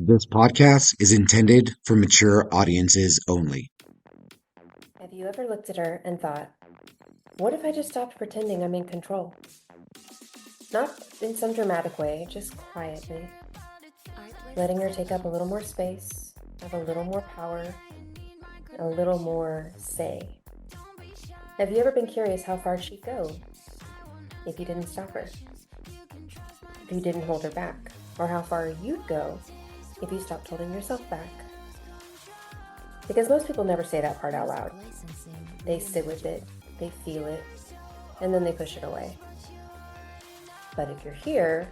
This podcast is intended for mature audiences only. Have you ever looked at her and thought, what if I just stopped pretending I'm in control? Not in some dramatic way, just quietly. Letting her take up a little more space, have a little more power, a little more say. Have you ever been curious how far she'd go if you didn't stop her? If you didn't hold her back? Or how far you'd go if you stopped holding yourself back? Because most people never say that part out loud. They sit with it, they feel it, and then they push it away. But if you're here,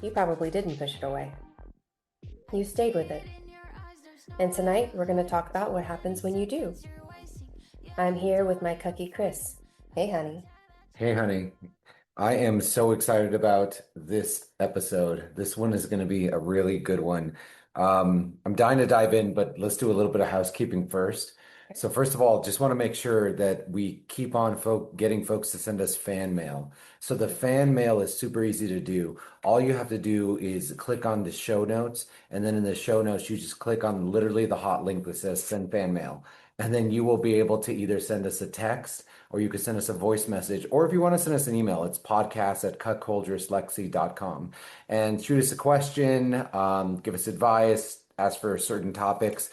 you probably didn't push it away. You stayed with it. And tonight, we're going to talk about what happens when you do. I'm here with my cucky Chris. Hey, honey. Hey, honey. I am so excited about this episode. This one is going to be a really good one. I'm dying to dive in, but let's do a little bit of housekeeping first. So first of all, just want to make sure that we keep on getting folks to send us fan mail. So the fan mail is super easy to do. All you have to do is click on the show notes, and then in the show notes, you just click on literally the hot link that says send fan mail. And then you will be able to either send us a text or you can send us a voice message. Or if you want to send us an email, it's podcast@cuckoldmarriage.com. And shoot us a question, give us advice, ask for certain topics.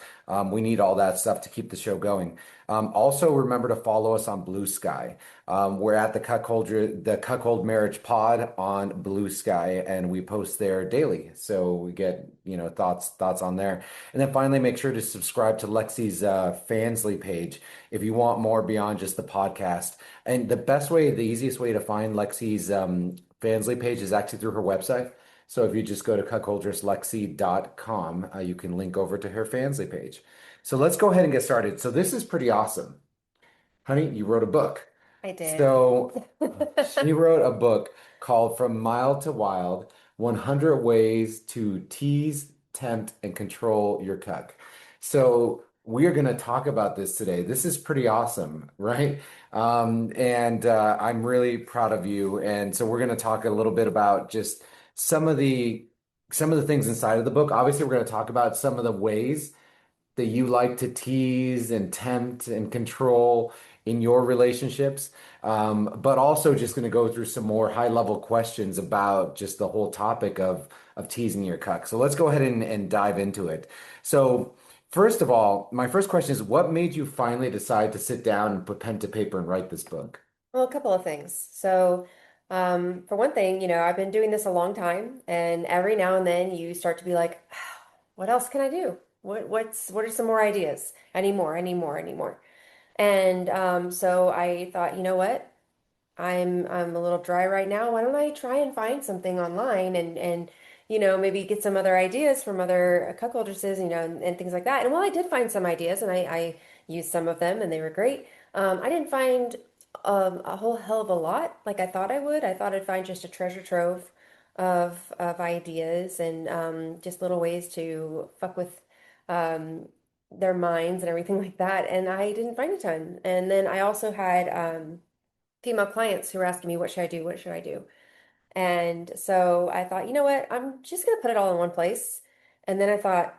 We need all that stuff to keep the show going. Also, remember to follow us on Blue Sky. We're at the Cuckold Marriage Pod on Blue Sky, and we post there daily. So we get thoughts on there. And then finally, make sure to subscribe to Lexie's Fansly page if you want more beyond just the podcast. And the easiest way to find Lexie's Fansly page is actually through her website. So if you just go to cuckoldmarriage.com, you can link over to her Fansly page. So let's go ahead and get started. So this is pretty awesome. Honey, you wrote a book. I did. So she wrote a book called From Mild to Wild, 100 Ways to Tease, Tempt, and Control Your Cuck. So we are going to talk about this today. This is pretty awesome, right? And I'm really proud of you. And so we're going to talk a little bit about just some of the things inside of the book. Obviously, we're going to talk about some of the ways that you like to tease and tempt and control in your relationships, but also just going to go through some more high-level questions about just the whole topic of teasing your cuck. So let's go ahead and dive into it. So first of all, my first question is, what made you finally decide to sit down and put pen to paper and write this book? Well, a couple of things. So, for one thing, I've been doing this a long time, and every now and then you start to be like, what else can I do? What are some more ideas? I need more, I need more, I need more. And so I thought, you know what? I'm a little dry right now. Why don't I try and find something online and maybe get some other ideas from other cuckoldresses, and things like that. And well, I did find some ideas, and I used some of them, and they were great. I didn't find a whole hell of a lot like I thought I would. I thought I'd find just a treasure trove of ideas and just little ways to fuck with their minds and everything like that. And I didn't find a ton. And then I also had female clients who were asking me, what should I do? What should I do? And so I thought, you know what? I'm just going to put it all in one place. And then I thought,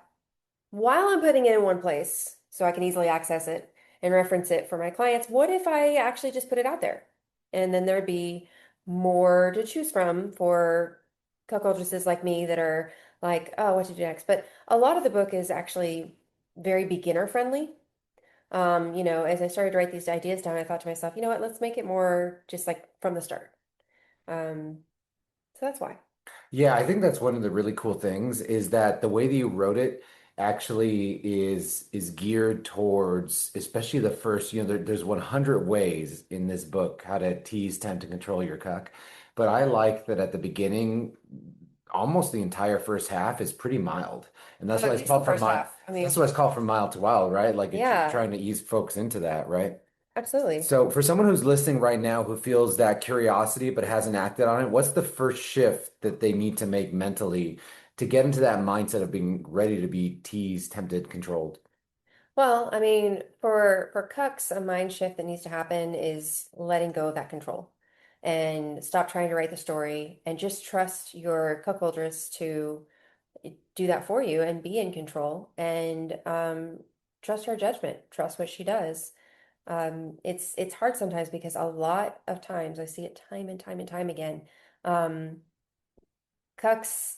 while I'm putting it in one place so I can easily access it and reference it for my clients, what if I actually just put it out there? And then there'd be more to choose from for cuckoldresses like me that are like, oh, what to do next? But a lot of the book is actually very beginner friendly. As I started to write these ideas down, I thought to myself, you know what, let's make it more just like from the start. Um, so that's why. Yeah, I think that's one of the really cool things is that the way that you wrote it actually is geared towards, especially the first, there's 100 ways in this book how to tease, tempt, and control your cuck. But I like that at the beginning, almost the entire first half is pretty mild. And that's Well, why at it's least the called first half. I that's mean, why it's called From Mild to Wild, right? Like it's yeah, trying to ease folks into that, right? absolutely. So, for someone who's listening right now who feels that curiosity but hasn't acted on it, what's the first shift that they need to make mentally to get into that mindset of being ready to be teased, tempted, controlled? Well, I mean, for cucks, a mind shift that needs to happen is letting go of that control and stop trying to write the story and just trust your cuckoldress to do that for you and be in control and trust her judgment, trust what she does. It's hard sometimes because a lot of times I see it time and time and time again. Um, Cucks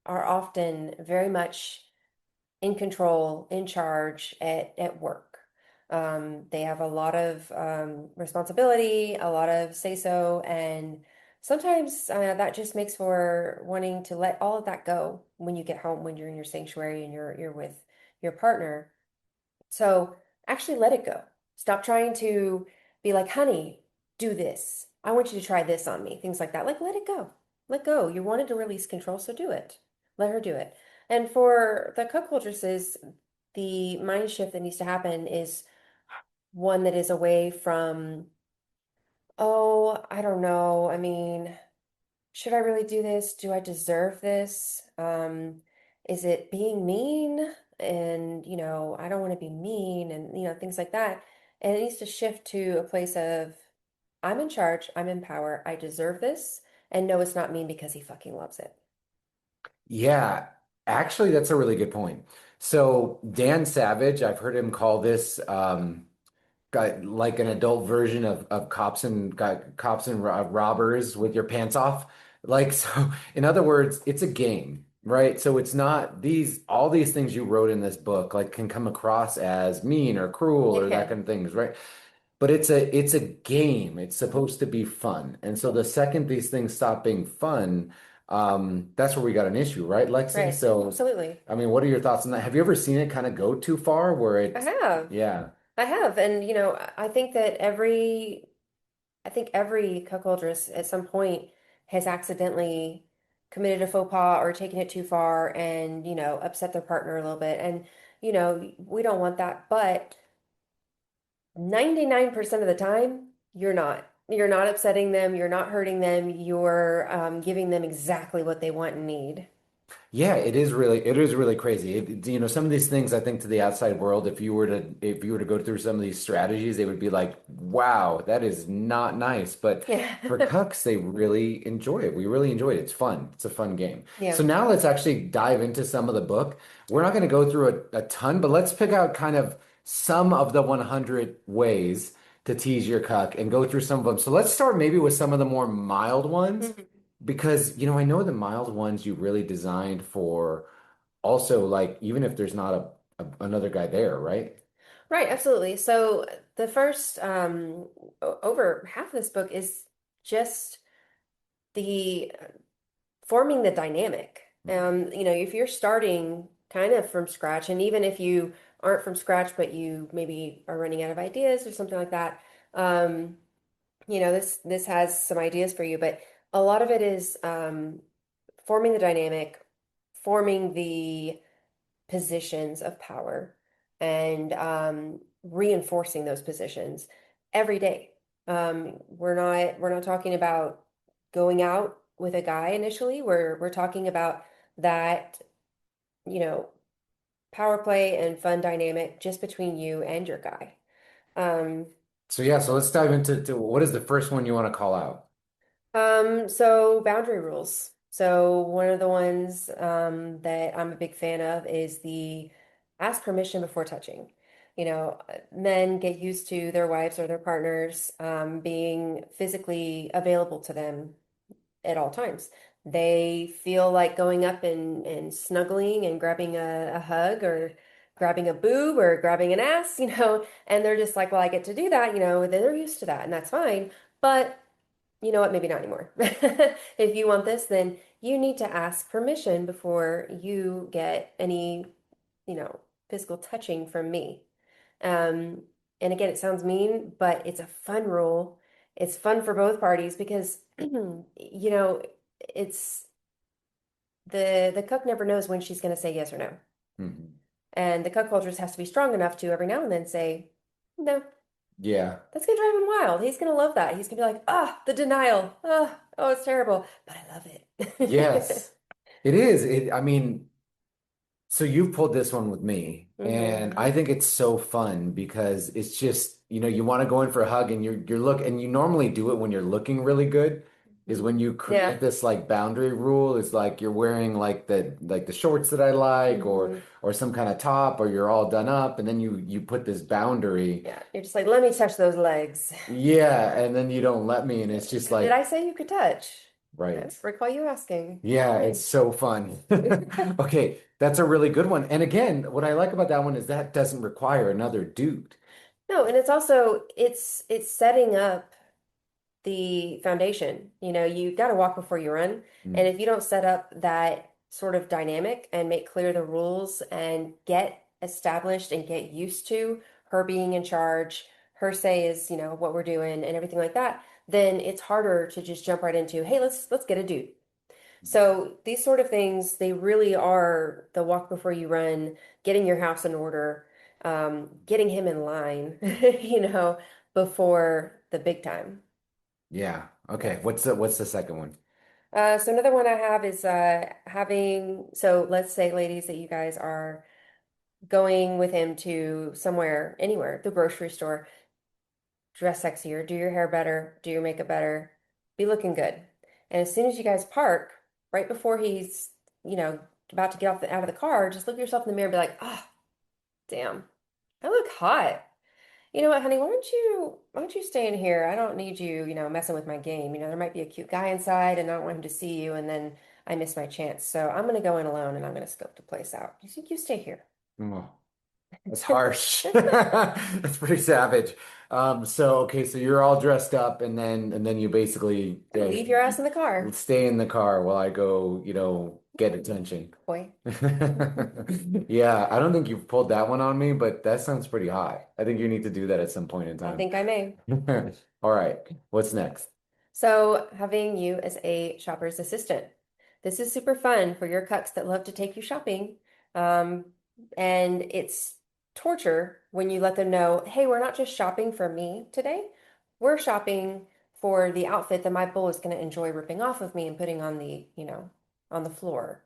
are often very much in control, in charge at work. They have a lot of responsibility, a lot of say so, and sometimes that just makes for wanting to let all of that go when you get home, when you're in your sanctuary and you're with your partner. So actually let it go. Stop trying to be like, honey, do this. I want you to try this on me. Things like that. Like, let it go. Let go. You wanted to release control, so do it. Let her do it. And for the cuckoldresses, the mind shift that needs to happen is one that is away from, oh, I don't know. I mean, should I really do this? Do I deserve this? Is it being mean? And, I don't want to be mean and, things like that. And it needs to shift to a place of, I'm in charge, I'm in power, I deserve this, and no, it's not mean because he fucking loves it. Yeah, actually, that's a really good point. So Dan Savage, I've heard him call this got like an adult version of cops and robbers with your pants off. Like so, in other words, it's a game, right? So it's not these all these things you wrote in this book like can come across as mean or cruel or that Yeah, kind of things, right? But it's a game. It's supposed to be fun. And so the second these things stop being fun, that's where we got an issue, right, Lexie? right. So, Absolutely. I mean, what are your thoughts on that? Have you ever seen it kind of go too far where I it, have. yeah. I have. And, I think that every cuckoldress at some point has accidentally committed a faux pas or taken it too far and, upset their partner a little bit. And, we don't want that. But 99% of the time, you're not. You're not upsetting them. You're not hurting them. You're giving them exactly what they want and need. Yeah, it is really crazy. Some of these things I think to the outside world, if you were to go through some of these strategies, they would be like, wow, that is not nice. But Yeah. for Cucks, they really enjoy it. We really enjoy it. It's fun. It's a fun game. So Yeah. now let's actually dive into some of the book. We're not going to go through a ton, but let's pick out kind of some of the 100 ways to tease your cuck and go through some of them. So let's start maybe with some of the more mild ones. Mhm. Because, I know the mild ones you really designed for also like even if there's not another guy there, right? Right, absolutely. So the first over half of this book is just the forming the dynamic. If you're starting kind of from scratch, and even if you aren't from scratch, but you maybe are running out of ideas or something like that, um, this has some ideas for you, but a lot of it is forming the dynamic, forming the positions of power, and reinforcing those positions every day. We're not talking about going out with a guy initially. We're talking about that, you know, power play and fun dynamic just between you and your guy. Um, So yeah, so let's dive into what is the first one you want to call out? so boundary rules. So one of the ones that I'm a big fan of is the ask permission before touching. Men get used to their wives or their partners being physically available to them at all times. They feel like going up and snuggling and grabbing a hug or grabbing a boob or grabbing an ass, and they're just like, well, I get to do that, they're used to that and that's fine. But you know what? Maybe not anymore. If you want this, then you need to ask permission before you get any, you know, physical touching from me. Um, and again, it sounds mean, but it's a fun rule. It's fun for both parties because, it's the cook never knows when she's going to say yes or no. Mhm. And the cuck cultures has to be strong enough to every now and then say, no, Yeah. that's gonna drive him wild. He's gonna love that. He's gonna be like, the denial. Oh, it's terrible, but I love it. Yes. It is. I mean, so you've pulled this one with me, and hmm I think it's so fun because it's just, you want to go in for a hug and you normally do it when you're looking really good. is when you Yeah. create this like boundary rule. It's like you're wearing like the shorts that I like, Hmm. or some kind of top, or you're all done up, and then you put this boundary. Yeah. You're just like, let me touch those legs. Yeah, and then you don't let me, and it's just Did like, I say you could touch? I right. recall you asking. Yeah, it's Okay. so fun. Okay, that's a really good one. And again, what I like about that one is that doesn't require another dude. No, and it's also it's setting up the foundation. You know, you got to walk before you run. And Mm, if you don't set up that sort of dynamic and make clear the rules and get established and get used to her being in charge, her say is, you know, what we're doing and everything like that, then it's harder to just jump right into, hey, let's get a dude. So these sort of things, they really are the walk before you run, getting your house in order, getting him in line, you know, before the big time. yeah. Yeah. Okay. What's the second one? So another one I have is having, so let's say, ladies, that you guys are going with him to somewhere, anywhere, the grocery store, dress sexier, do your hair better, do your makeup better, be looking good. And as soon as you guys park, right before he's, you know, about to get out of the car, just look yourself in the mirror and be like, oh, damn, I look hot. You know what, honey, why don't you stay in here? I don't need you, you know, messing with my game. You know, there might be a cute guy inside and I don't want him to see you and then I miss my chance. So I'm gonna go in alone and I'm gonna scope the place out. You stay here. Oh, that's harsh. That's pretty savage. So okay, so you're all dressed up, and then you basically Leave your ass in the car, stay in the car while I go, get attention. boy. Yeah, I don't think you've pulled that one on me, but that sounds pretty hot. I think you need to do that at some point in I time. think I may. All right, what's next? So, having you as a shopper's assistant. This is super fun for your cucks that love to take you shopping. Um, and it's torture when you let them know, hey, we're not just shopping for me today. We're shopping for the outfit that my bull is going to enjoy ripping off of me and putting on the, you know, on the floor.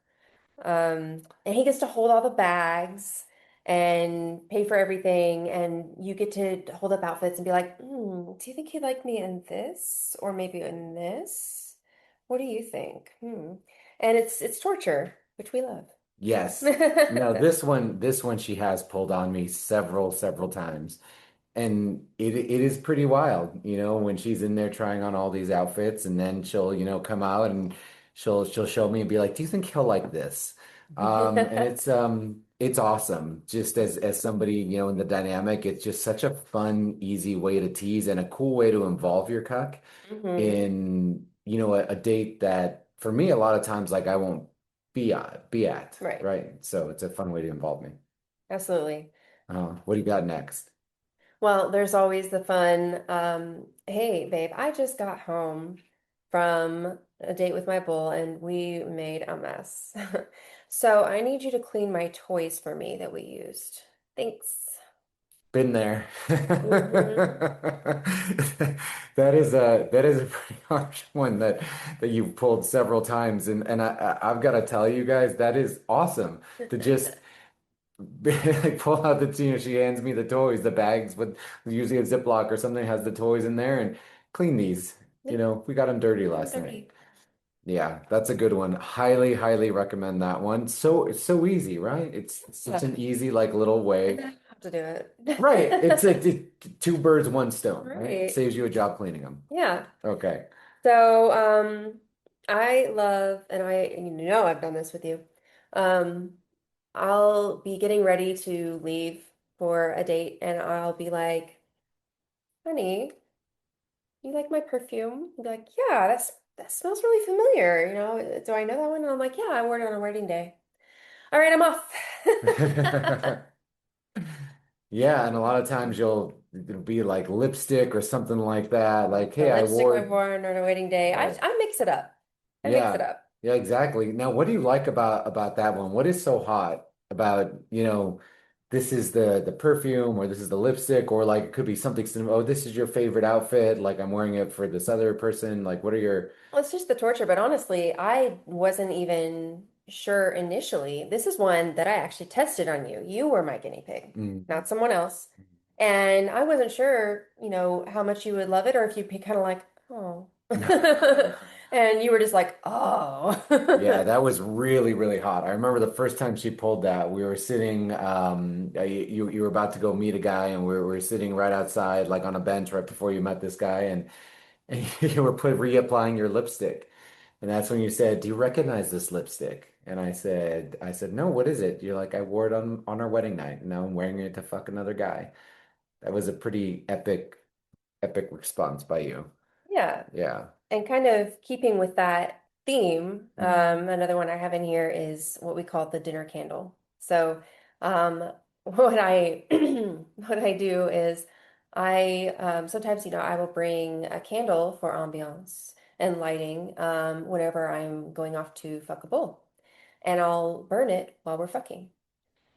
And he gets to hold all the bags and pay for everything. And you get to hold up outfits and be like, do you think he'd like me in this or maybe in this? What do you think? And it's torture, which we love. Yes. No, this one she has pulled on me several times. And it is pretty wild, when she's in there trying on all these outfits, and then she'll, come out and she'll show me and be like, "Do you think he'll like this?" And it's awesome. Just as somebody, in the dynamic, it's just such a fun, easy way to tease and a cool way to involve your cuck Hmm. in, a date that for me a lot of times like I won't be at, Right. right? So it's a fun way to involve me. Absolutely. What do you got next? Well, there's always the fun, hey, babe, I just got home from a date with my bull and we made a mess. So I need you to clean my toys for me that we used. Thanks. Been there. Hmm. That is a pretty harsh one that you've pulled several times, and I've got to tell you guys that is awesome to just like pull out she hands me the toys, the bags with usually a Ziploc or something has the toys in there, and clean these. Yeah, We got them dirty I'm last night. dirty. Yeah, that's a good one. Highly recommend that one. So it's so easy, right? It's such Yeah. an easy like little And way. then I have to do Right. It's it. two birds, one stone, right? Right. Saves you a job cleaning them. Yeah. Okay. So, I love, and you know I've done this with you. Um, I'll be getting ready to leave for a date, and I'll be like, honey, you like my perfume? You'll be like, yeah, that smells really familiar. You know, do I know that one? And I'm like, yeah, I wore it on a wedding day. All right, I'm off. Yeah, and a lot of times it'll be like lipstick or something like that. Like, The hey, I lipstick I wore wore on a wedding day. I right. I mix it up. I mix it Yeah. up. Yeah, exactly. Now, what do you like about that one? What is so hot about, this is the perfume or this is the lipstick or like it could be something oh, this is your favorite outfit, like I'm wearing it for this other person. Like what are your Well, it's just the torture, but honestly, I wasn't even sure initially. This is one that I actually tested on you. You were my guinea pig, Mm. not someone else. And I wasn't sure, you know, how much you would love it or if you'd be kind of like, oh. And you were just like, oh. Yeah, that was really, really hot. I remember the first time she pulled that, we were sitting, you were about to go meet a guy, and we were sitting right outside, like on a bench right before you met this guy, and you were reapplying your lipstick. And that's when you said, "Do you recognize this lipstick?" And I said, "No, what is it?" You're like, "I wore it on our wedding night, and now I'm wearing it to fuck another guy." That was a pretty epic response by you. Yeah. Yeah. And kind of keeping with that theme, Mhm. another one I have in here is what we call the dinner candle. So, what I what I do is sometimes, I will bring a candle for ambiance and lighting whenever I'm going off to fuck a bull, and I'll burn it while we're fucking.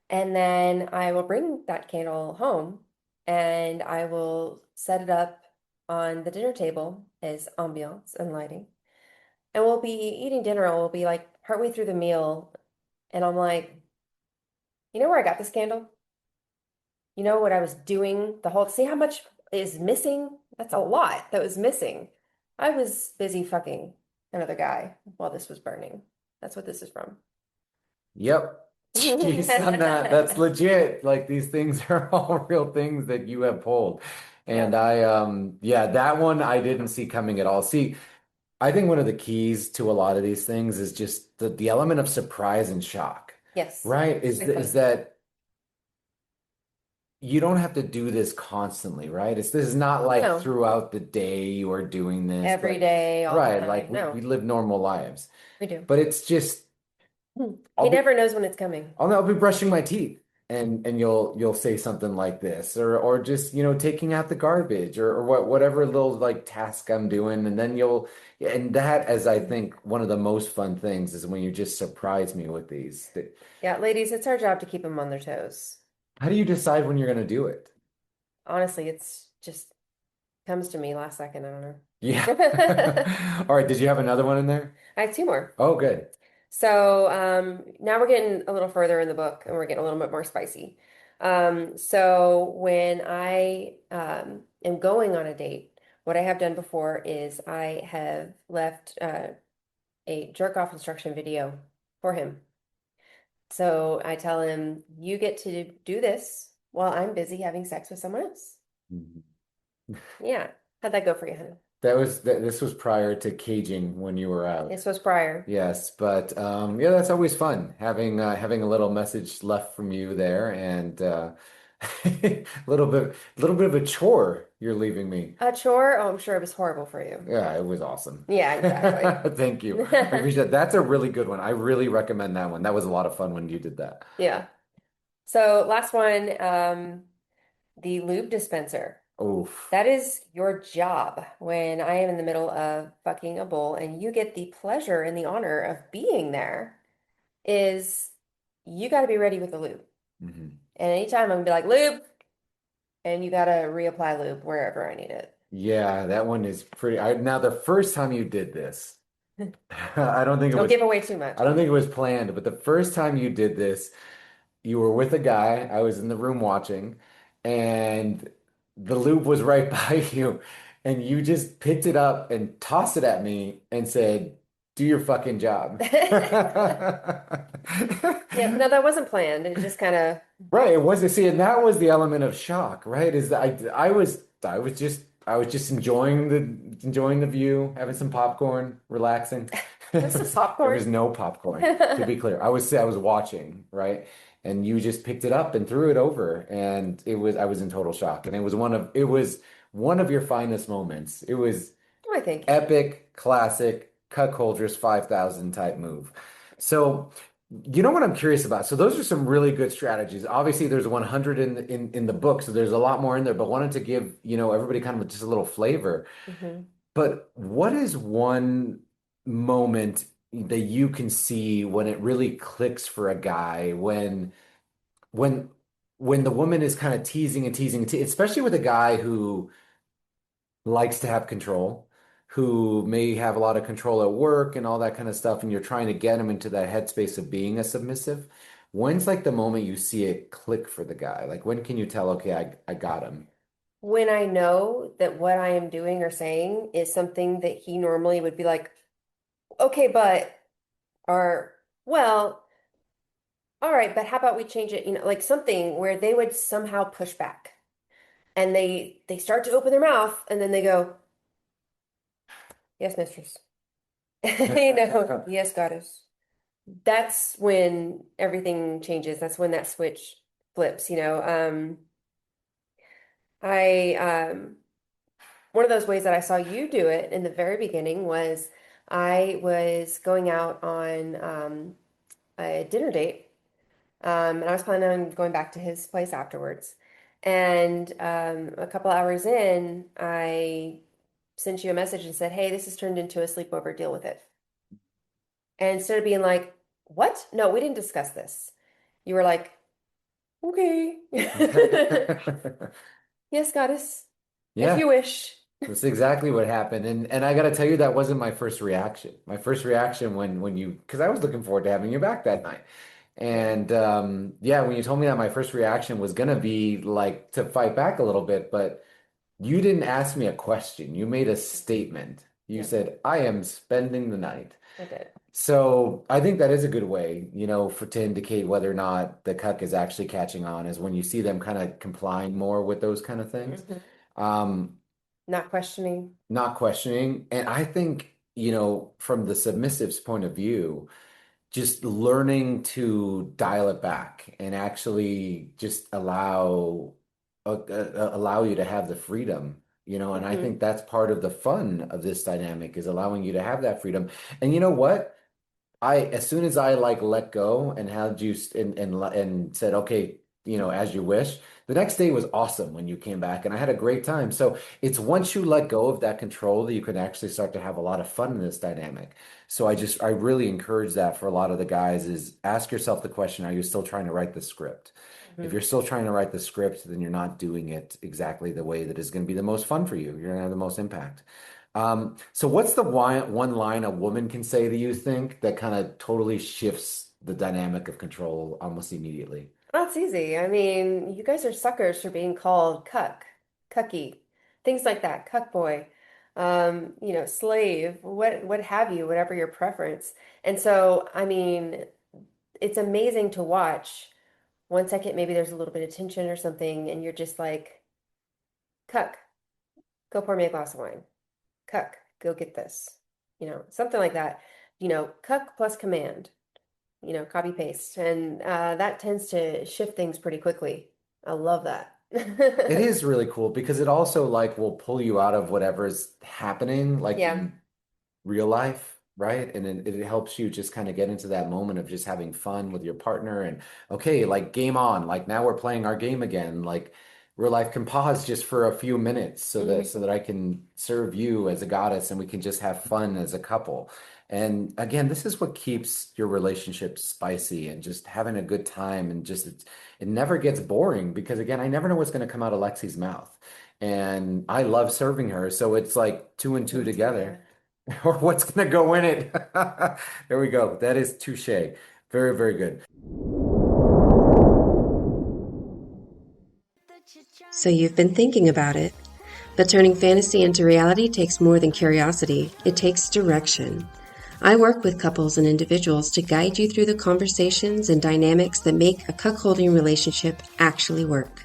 And then I will bring that candle home and I will set it up on the dinner table as ambiance and lighting. And we'll be eating dinner and we'll be like partway through the meal. And I'm like, you know where I got this candle? You know what I was doing see how much is missing? That's a lot that was missing. I was busy fucking another guy while this was burning. That's what this is from. Yep. You son that. That's legit. Like these things are all real things that you have pulled. Yeah. And yeah, that one I didn't see coming at all. See, I think one of the keys to a lot of these things is just the element of surprise and shock, Yes. right? Big Is time. that you don't have to do this constantly, right? This is not like No, throughout the day you are doing this, every like day, all the right, like time. we No, live normal lives. we do. But it's just He I'll be never knows when it's coming. I'll be brushing my teeth and you'll say something like this or just taking out the garbage or whatever little like task I'm doing and then you'll and that as I think one of the most fun things is when you just surprise me with these. Yeah, ladies, it's our job to keep them on their toes. How do you decide when you're going to do it? Honestly, it's just comes to me last second. I don't Yeah. know. All right, did you have another one in there? I have two more. Oh, good. So now we're getting a little further in the book and we're getting a little bit more spicy. So when I am going on a date, what I have done before is I have left a jerk off instruction video for him. So I tell him, you get to do this while I'm busy having sex with someone else. Mhm. Yeah. How'd that go for you, honey? This was prior to caging when you were out. This was prior. Yes, but yeah, that's always fun having a little message left from you there and a little bit of a chore you're leaving me. A chore? Oh, I'm sure it was horrible for you. Yeah, it was awesome. Yeah, exactly. Thank you. I appreciate that. That's a really good one. I really recommend that one. That was a lot of fun when you did that. Yeah. So last one, the lube dispenser. Oof. That is your job when I am in the middle of fucking a bull and you get the pleasure and the honor of being there is you got to be ready with the lube. Mhm. And anytime I'm gonna be like, lube, and you got to reapply lube wherever I need it. Yeah, that one is pretty. Now the first time you did this, I don't think it Don't was give away too much. I don't think it was planned, but the first time you did this, you were with a guy. I was in the room watching, and the lube was right by you, and you just picked it up and tossed it at me and said, "Do your fucking job." Yeah, no, that wasn't planned. It just kind of, Right, it was see, and that was the element of shock, right? Is that I was just enjoying the view, having some popcorn, relaxing. there's some There was popcorn. no popcorn, to be clear. I was watching, right? And you just picked it up and threw it over, and I was in total shock. And it was one of your finest moments. It was I think. epic, classic, cuckoldress 5,000 type move. So, you know what I'm curious about? So those are some really good strategies. Obviously, there's 100 in the book, so there's a lot more in there, but wanted to give, everybody kind of just a little flavor. Hmm. But what is one moment that you can see when it really clicks for a guy when when the woman is kind of teasing and teasing, especially with a guy who likes to have control, who may have a lot of control at work and all that kind of stuff, and you're trying to get him into that headspace of being a submissive. When's like the moment you see it click for the guy? Like when can you tell, okay, I got him? When I know that what I am doing or saying is something that he normally would be like, okay, but, or, well, all right, but how about we change it, like something where they would somehow push back and they start to open their mouth and then they go, yes, mistress. Yes, goddess. That's when everything changes. That's when that switch flips. I one of those ways that I saw you do it in the very beginning was I was going out on a dinner date, and I was planning on going back to his place afterwards. And a couple hours in, I sent you a message and said, "Hey, this has turned into a sleepover. Deal with it." And instead of being like, "What? No, we didn't discuss this." You were like, "Okay." Yes, goddess, if Yeah. you wish. That's exactly what happened. And I gotta tell you, that wasn't my first reaction. My first reaction when you, because I was looking forward to having you back that night. Yeah. And yeah, when you told me that, my first reaction was gonna be like to fight back a little bit, but you didn't ask me a question. You made a statement. You Yeah, said, I am spending the night. I did. So I think that is a good way, for to indicate whether or not the cuck is actually catching on, is when you see them kind of complying more with those kind of things. Mhm. Um, Not questioning. not questioning. And I think, from the submissive's point of view, just learning to dial it back and actually just allow you to have the freedom, and I Hmm. think that's part of the fun of this dynamic, is allowing you to have that freedom. And you know what? As soon as I like let go and had you and said, okay, as you wish, the next day was awesome when you came back, and I had a great time. So it's once you let go of that control that you can actually start to have a lot of fun in this dynamic. So I really encourage that for a lot of the guys, is ask yourself the question, are you still trying to write the script? If Hmm. you're still trying to write the script, then you're not doing it exactly the way that is going to be the most fun for you. You're going to have the most impact. So what's the one line a woman can say to you, think, that kind of totally shifts the dynamic of control almost immediately? That's easy. I mean, you guys are suckers for being called cuck, cucky, things like that, cuck boy, slave, what have you, whatever your preference. And so, I mean, it's amazing to watch. 1 second, maybe there's a little bit of tension or something, and you're just like, cuck, go pour me a glass of wine. Cuck, go get this. Something like that. Cuck plus command, copy paste. And that tends to shift things pretty quickly. I love that. It is really cool because it also like will pull you out of whatever's happening, like Yeah. in real life, right? And it helps you just kind of get into that moment of just having fun with your partner, and okay, like game on, like now we're playing our game again. Like real life can pause just for a few minutes so that I can serve you as a goddess and we can just have fun as a couple. And again, this is what keeps your relationship spicy and just having a good time, and just it never gets boring, because again, I never know what's going to come out of Lexie's mouth. And I love serving her. So it's like two and two Me too, together. yeah. Or what's going to go in it. There we go. That is touche. Very, very good. So you've been thinking about it. But turning fantasy into reality takes more than curiosity, it takes direction. I work with couples and individuals to guide you through the conversations and dynamics that make a cuckolding relationship actually work.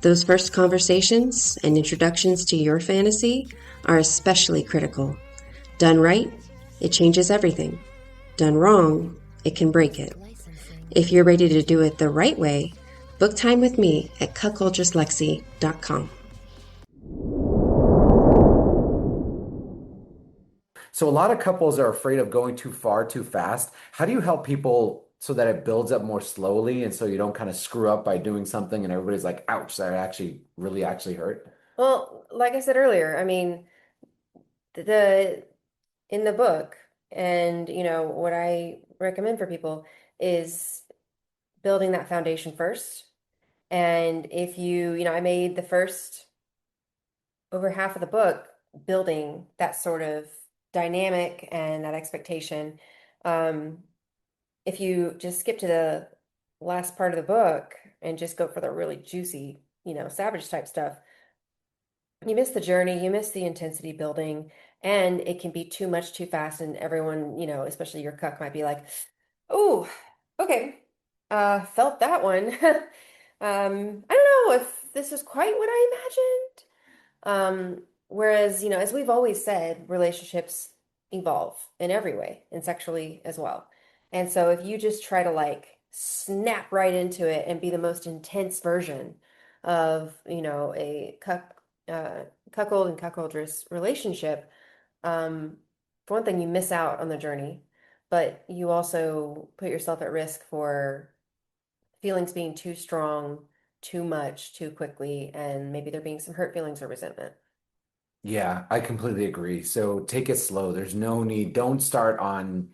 Those first conversations and introductions to your fantasy are especially critical. Done right, it changes everything. Done wrong, it can break it. If you're ready to do it the right way, book time with me at cuckoldlexie.com. So a lot of couples are afraid of going too far too fast. How do you help people so that it builds up more slowly, and so you don't kind of screw up by doing something and everybody's like, ouch, that actually really actually hurt? Well, like I said earlier, I mean, the in the book, and what I recommend for people is building that foundation first. And if I made the first over half of the book building that sort of dynamic and that expectation. Um, if you just skip to the last part of the book and just go for the really juicy, savage type stuff, You miss the journey, you miss the intensity building, and it can be too much too fast. And everyone, especially your cuck, might be like, "Oh, okay, felt that one." I don't know if this is quite what I imagined. Whereas, as we've always said, relationships evolve in every way, and sexually as well. And so if you just try to like snap right into it and be the most intense version of, a cuckold and cuckoldress relationship, um, for one thing, you miss out on the journey, but you also put yourself at risk for feelings being too strong, too much, too quickly, and maybe there being some hurt feelings or resentment. Yeah, I completely agree. So take it slow. There's no need. Don't start on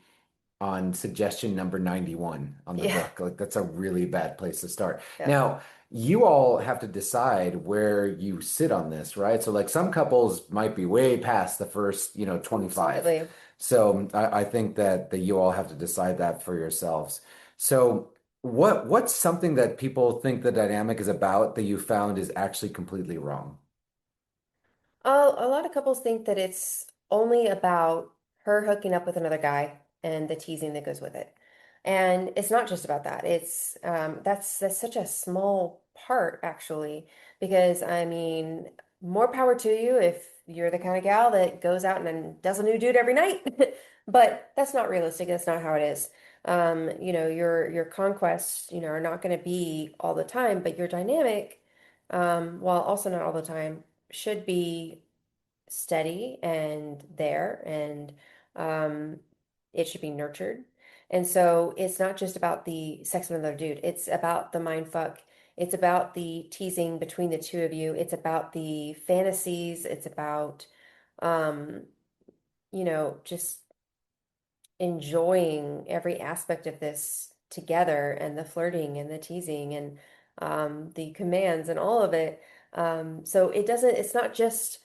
suggestion number 91 on the Yeah, book. Like that's a really bad place to start. yeah, Now, you all have to decide where you sit on this, right? So like some couples might be way past the first, 25. absolutely. So I think that you all have to decide that for yourselves. So what's something that people think the dynamic is about that you found is actually completely wrong? A lot of couples think that it's only about her hooking up with another guy and the teasing that goes with it. And it's not just about that. It's that's such a small part actually, because I mean, more power to you if you're the kind of gal that goes out and then does a new dude every night. But that's not realistic. That's not how it is. Your conquests, are not going to be all the time, but your dynamic, while also not all the time, should be steady and there, and um, it should be nurtured. And so it's not just about the sex with another dude. It's about the mind fuck. It's about the teasing between the two of you. It's about the fantasies. It's about, um, just enjoying every aspect of this together, and the flirting and the teasing and the commands and all of it. So it's not just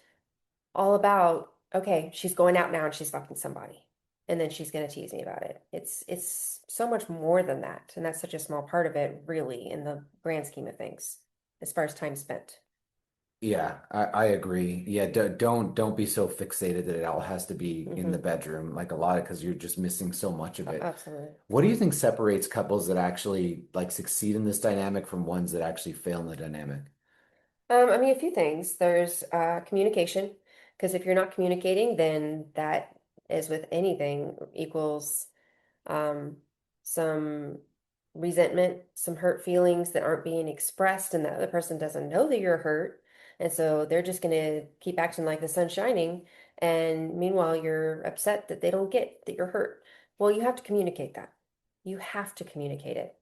all about, okay, she's going out now and she's fucking somebody, and then she's going to tease me about it. It's so much more than that, and that's such a small part of it, really, in the grand scheme of things, as far as time spent. Yeah, I agree. Yeah, don't be so fixated that it all has to be in the Hmm. bedroom, like a lot of because you're just missing so much of it. Absolutely. What do you think separates couples that actually like succeed in this dynamic from ones that actually fail in the dynamic? I mean, a few things. There's communication, because if you're not communicating, then that, as with anything, equals um, some resentment, some hurt feelings that aren't being expressed, and the other person doesn't know that you're hurt. And so they're just going to keep acting like the sun's shining. And meanwhile, you're upset that they don't get that you're hurt. Well, you have to communicate that. You have to communicate it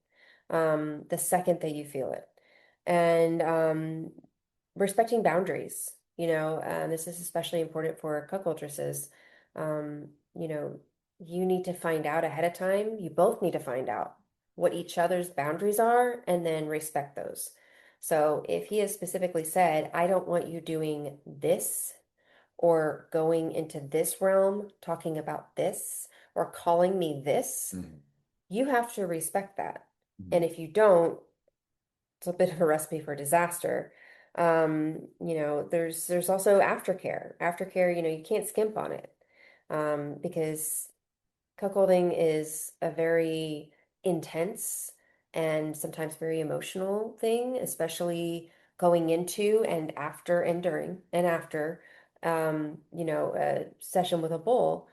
the second that you feel it. And respecting boundaries, this is especially important for cuckoldresses. Um, you know, you need to find out ahead of time. You both need to find out what each other's boundaries are and then respect those. So if he has specifically said, I don't want you doing this or going into this realm, talking about this or calling me this, Mhm. you have to respect that. And Mhm. if you don't, it's a bit of a recipe for disaster. There's also aftercare. Aftercare, you can't skimp on it. Because cuckolding is a very intense and sometimes very emotional thing, especially going into and after and during and after a session with a bull.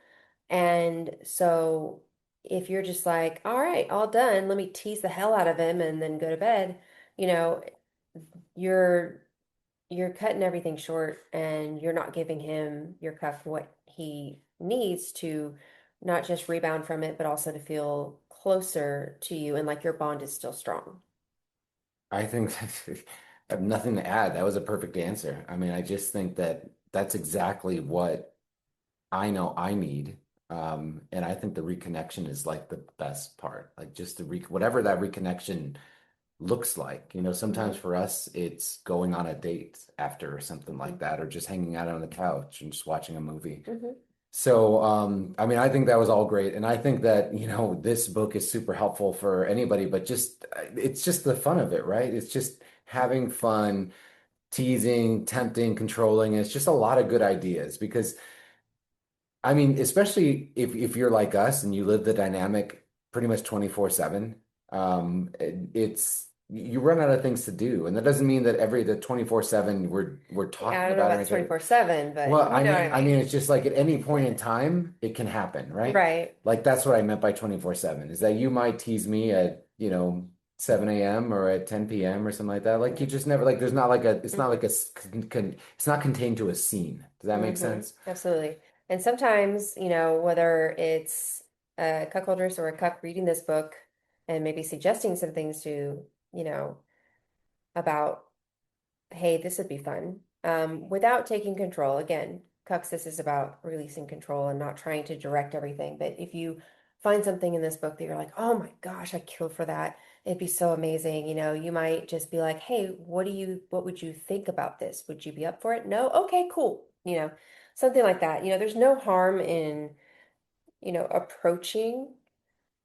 And so if you're just like, all right, all done, let me tease the hell out of him and then go to bed, you know, you're you're cutting everything short, and you're not giving him your cuff what he needs to not just rebound from it, but also to feel closer to you and like your bond is still strong. I think I have nothing to add. That was a perfect answer. I mean, I just think that that's exactly what I know I need. And I think the reconnection is like the best part. Like just the re whatever that reconnection looks like. Sometimes Hmm. for us, it's going on a date after or something like that, or just hanging out on the couch and just watching a movie. Hmm. So, I mean, I think that was all great. And I think that, this book is super helpful for anybody, but just it's just the fun of it, right? It's just having fun teasing, tempting, controlling. It's just a lot of good ideas because I mean, especially if you're like us and you live the dynamic pretty much 24/7, it's you run out of things to do. And that doesn't mean that the 24/7 we're Yeah, I talking don't know about or about anything. 24/7, but Well, you know what I I mean. mean it's just like at any point in time it can happen, right? Right. Like that's what I meant by 24/7 is that you might tease me at, 7 a.m. or at 10 p.m. or something like that. Like you just never like there's not like a it's not like a it's not contained to a scene. Does that make Mm-hmm. sense? Absolutely. And sometimes, whether it's a cuckoldress or a cuck reading this book and maybe suggesting some things to, you know, about, hey, this would be fun, without taking control. Again, Cuxis is about releasing control and not trying to direct everything. But if you find something in this book that you're like, oh my gosh, I'd kill for that. It'd be so amazing. You might just be like, hey, what would you think about this? Would you be up for it? No? Okay, cool. Something like that. There's no harm in, approaching,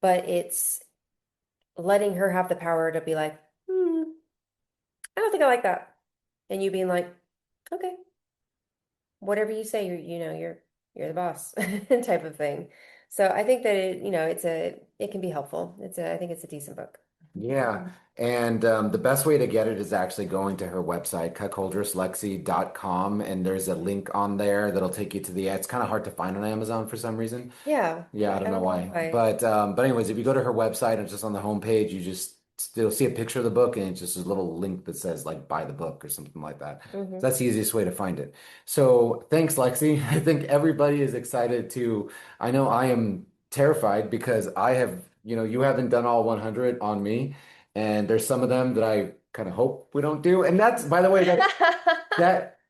but it's letting her have the power to be like, I don't think I like that. And you being like, okay, whatever you say, you're the boss type of thing. So I think that it can be helpful. I think it's a decent book. Yeah. And the best way to get it is actually going to her website, cuckoldresslexie.com. And there's a link on there that'll take you to it's kind of hard to find on Amazon for some reason. Yeah, Yeah, I I don't know don't know why. why. But anyways, if you go to her website and it's just on the homepage, you'll see a picture of the book and it's just a little link that says like buy the book or something like that. Hmm. So that's the easiest way to find it. So thanks, Lexi. I think everybody is excited I know I am terrified because you haven't done all 100 on me, and there's some of them that I kind of hope we don't do. And that's, by the way,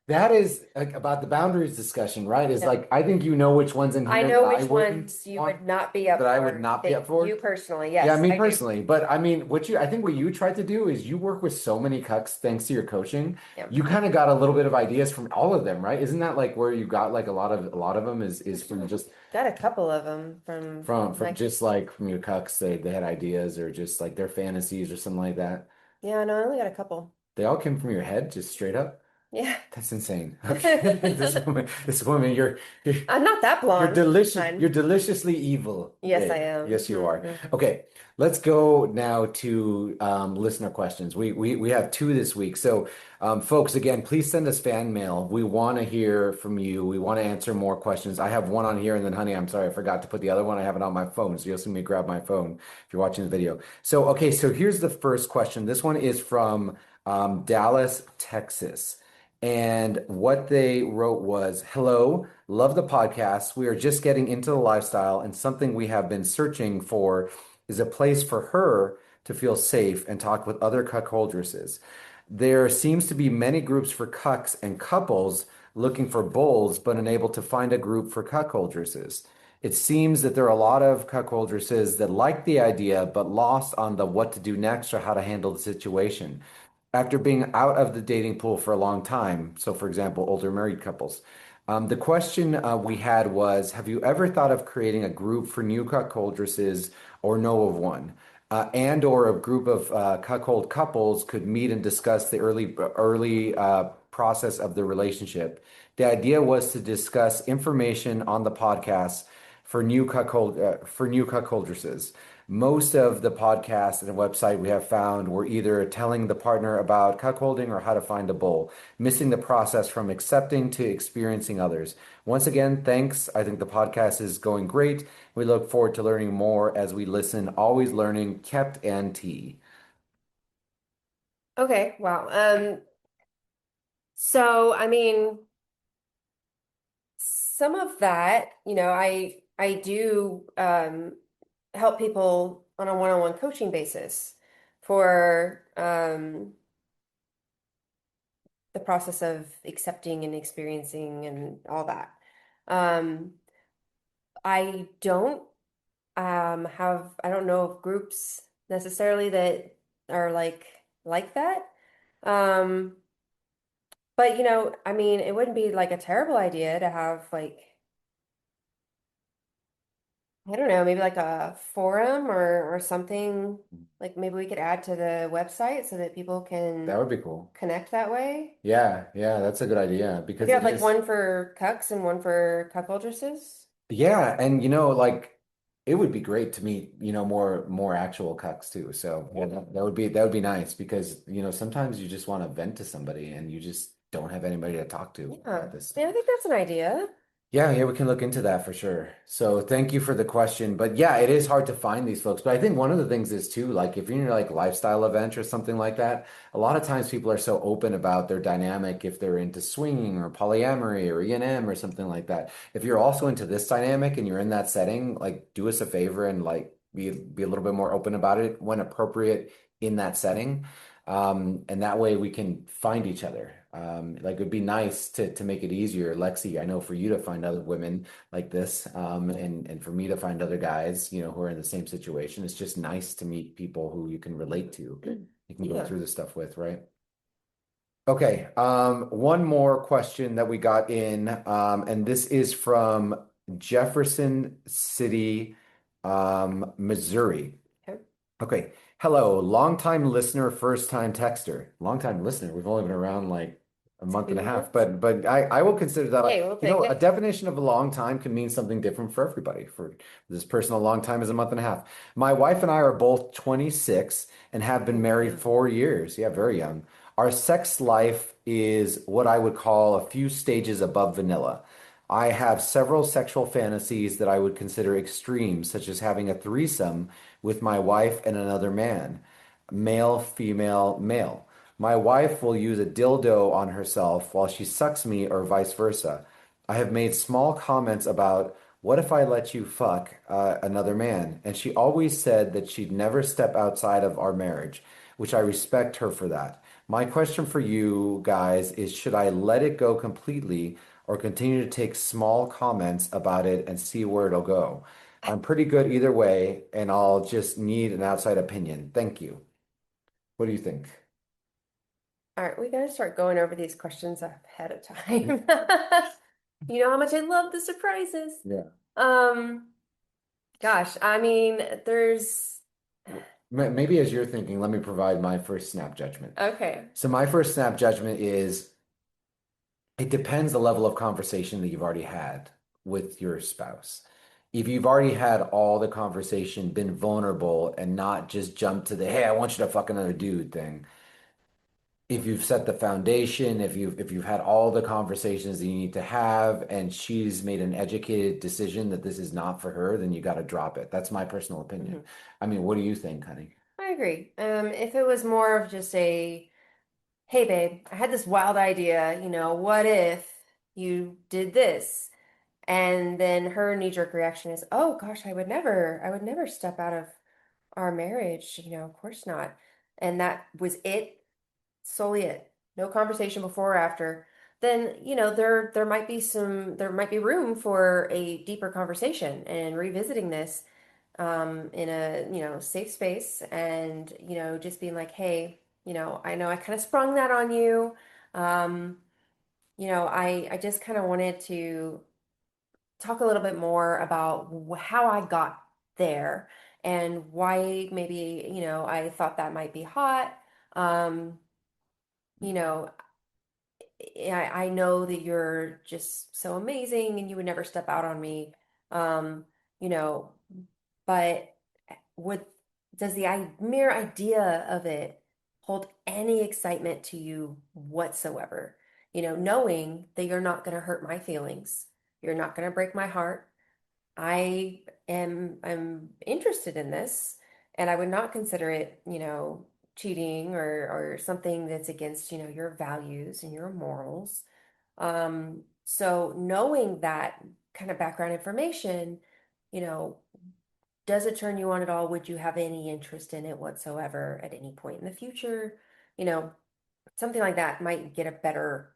that is like about the boundaries discussion, right? Is Yeah. like I think you know which ones in I here that know I which wouldn't ones you want would not be up that I would for. not be up for. You personally, Yeah, yes, me I do. personally. But I mean, I think what you tried to do is you work with so many cucks thanks to your coaching. Yeah. You kind of got a little bit of ideas from all of them, right? Isn't that like where you got like a lot of them is from just Got a couple of them from just like from your cucks they had ideas or just like their fantasies or something like that. yeah, no, I only got a couple. They all came from your head, just straight up. Yeah. That's insane. Okay. This woman, you're I'm not that you're blonde. It's delicious. fine. You're deliciously evil. Yes, Yeah, I am. yes, you are. Hmm. Okay, let's go now to listener questions. We have two this week. So, folks, again, please send us fan mail. We want to hear from you. We want to answer more questions. I have one on here, and then, honey, I'm sorry, I forgot to put the other one. I have it on my phone, so you'll see me grab my phone if you're watching the video. So, okay, so here's the first question. This one is from Dallas, Texas. And what they wrote was, hello, love the podcast. We are just getting into the lifestyle, and something we have been searching for is a place for her to feel safe and talk with other cuckoldresses. There seems to be many groups for cucks and couples looking for bulls, but unable to find a group for cuckoldresses. It seems that there are a lot of cuckoldresses that like the idea, but lost on the what to do next or how to handle the situation after being out of the dating pool for a long time. So, for example, older married couples. The question we had was, have you ever thought of creating a group for new cuckoldresses or know of one? And or a group of cuckold couples could meet and discuss the early process of the relationship. The idea was to discuss information on the podcast for new cuckoldresses. Most of the podcasts and the website we have found were either telling the partner about cuckolding or how to find a bull, missing the process from accepting to experiencing others. Once again, thanks. I think the podcast is going great. We look forward to learning more as we listen, always learning, kept and tea. Okay, wow. So I mean, some of that, I do help people on a one-on-one coaching basis for the process of accepting and experiencing and all that. Um, I don't I don't know of groups necessarily that are like that. Um, but I mean, it wouldn't be like a terrible idea to have like I don't know, maybe like a forum or something. Like maybe we could add to the website so that people That can would be cool. connect that way. Yeah, yeah, that's a good idea We because could have it like is. one for cucks and one for cuckoldresses. Yeah, and like it would be great to meet, more actual cucks too. So yeah, that would be nice because, sometimes you just want to vent to somebody and you just don't have anybody to talk to Yeah. about this Yeah, stuff. I think that's an idea. Yeah, yeah, we can look into that for sure. So thank you for the question. But yeah, it is hard to find these folks. But I think one of the things is too, like if you're in like lifestyle event or something like that, a lot of times people are so open about their dynamic if they're into swinging or polyamory or E&M or something like that. If you're also into this dynamic and you're in that setting, like do us a favor and like be a little bit more open about it when appropriate in that setting. And that way we can find each other. Like it'd be nice to make it easier, Lexie. I know for you to find other women like this, and for me to find other guys, who are in the same situation. It's just nice to meet people who you can relate to, you can go Yeah. through this stuff with, right? Okay, one more question that we got in, and this is from Jefferson City, Missouri. Okay. Okay. Hello, longtime listener, first time texter. Longtime listener. We've only been around like a month and a half, 2 months. but I will consider that Hey, we'll take a it. definition of a long time can mean something different for everybody. For this person, a long time is a month and a half. My wife and I are both 26 and have been Oh, married yeah. 4 years. Yeah, very young. Our sex life is what I would call a few stages above vanilla. I have several sexual fantasies that I would consider extreme, such as having a threesome with my wife and another man, male, female, male. My wife will use a dildo on herself while she sucks me, or vice versa. I have made small comments about what if I let you fuck another man, and she always said that she'd never step outside of our marriage, which I respect her for that. My question for you guys is should I let it go completely or continue to take small comments about it and see where it'll go? I'm pretty good either way, and I'll just need an outside opinion. Thank you. What do you think? All right, we gotta start going over these questions ahead of time. You know how much I love the surprises. Yeah. Um, Gosh, I mean, there's Maybe as you're thinking, let me provide my first snap judgment. okay. So my first snap judgment is it depends the level of conversation that you've already had with your spouse. If you've already had all the conversation, been vulnerable, and not just jumped to the hey, I want you to fuck another dude thing. If you've set the foundation, if you've had all the conversations that you need to have, and she's made an educated decision that this is not for her, then you got to drop it. That's my personal opinion. Mhm. I mean, what do you think, honey? I agree. If it was more of just a, hey babe, I had this wild idea, what if you did this? And then her knee-jerk reaction is, oh gosh, I would never step out of our marriage, of course not. And that was it, solely it. No conversation before or after. Then, there might be room for a deeper conversation and revisiting this in a, safe space and, just being like, hey, I know I kind of sprung that on you. Um, I just kind of wanted to talk a little bit more about how I got there and why maybe, I thought that might be hot. Um, you know, I know that you're just so amazing and you would never step out on me. Um, you know, but would does the mere idea of it hold any excitement to you whatsoever? Knowing that you're not going to hurt my feelings, you're not going to break my heart. I'm interested in this, and I would not consider it, cheating or something that's against, your values and your morals. So knowing that kind of background information, you know, does it turn you on at all? Would you have any interest in it whatsoever at any point in the future? You know, Something like that might get a better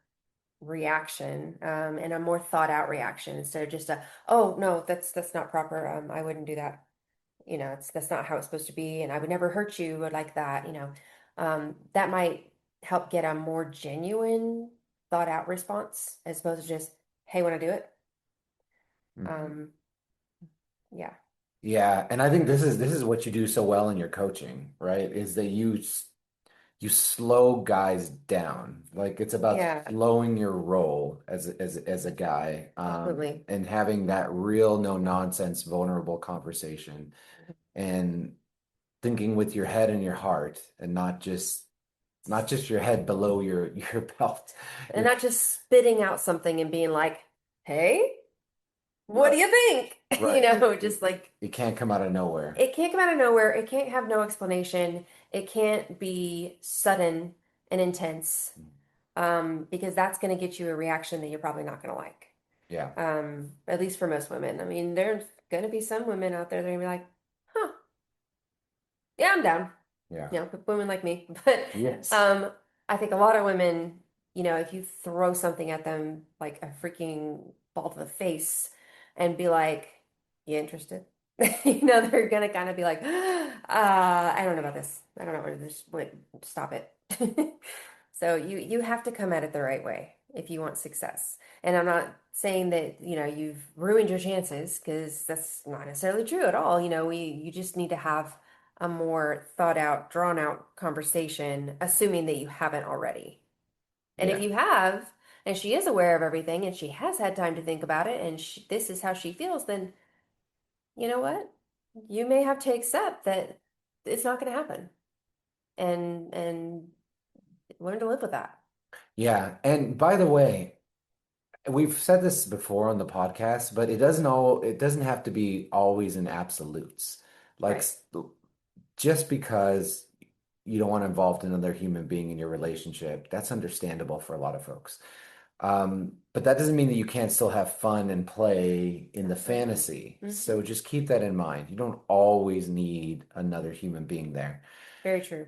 reaction, and a more thought out reaction instead of just a, oh no, that's not proper. I wouldn't do that. That's not how it's supposed to be, and I would never hurt you like that. That might help get a more genuine thought out response as opposed to just, hey, want to do it? Mhm. Um, yeah. Yeah, and I think this is what you do so well in your coaching, right? Is that you slow guys down. Like it's about Yeah, slowing your roll as a guy, absolutely. and having that real no nonsense vulnerable conversation and thinking with your head and your heart and not just your head below your belt. And Your not just spitting out something and being like, hey, what do right, you think? right. Just like It can't come out of nowhere. it can't come out of nowhere. It can't have no explanation. It can't be sudden and intense, because that's going to get you a reaction that you're probably not going to like. Yeah, At least for most women. I mean, there's going to be some women out there that are going to be like, huh, yeah, I'm down. yeah. Women like me. But Yes. I think a lot of women, if you throw something at them like a freaking ball to the face and be like, you interested? They're gonna kind of be like, I don't know about this. I don't know where this, wait, stop it. So you have to come at it the right way if you want success. And I'm not saying that, you've ruined your chances, because that's not necessarily true at all. You just need to have a more thought out, drawn out conversation, assuming that you haven't already. And if Yeah. you have, and she is aware of everything, and she has had time to think about it, and this is how she feels, then you know what? You may have to accept that it's not going to happen, and learn to live with that. Yeah. And by the way, we've said this before on the podcast, but it doesn't have to be always in absolutes. Like Right. just because you don't want to involve another human being in your relationship, that's understandable for a lot of folks. But that doesn't mean that you can't still have fun and play in the Absolutely. fantasy. Hmm. So just keep that in mind. You don't always need another human being there. Very true.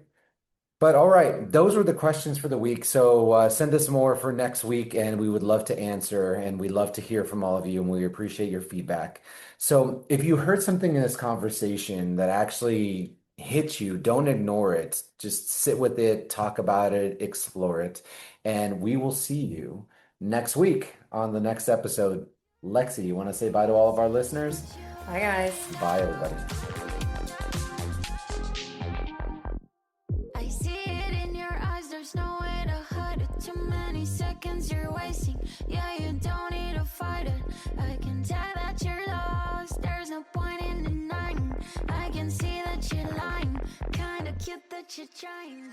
But all right, those were the questions for the week. So send us more for next week, and we would love to answer, and we love to hear from all of you, and we appreciate your feedback. So if you heard something in this conversation that actually hit you, don't ignore it. Just sit with it, talk about it, explore it, and we will see you next week on the next episode. Lexi, you want to say bye to all of our listeners? Bye, guys. Bye, everybody. I see it in your eyes, there's no way to hide it. Too many seconds you're wasting. Yeah, you don't need to fight it. I can tell that you're lost, there's no point in denying. I can see that you're lying, kinda cute that you're trying.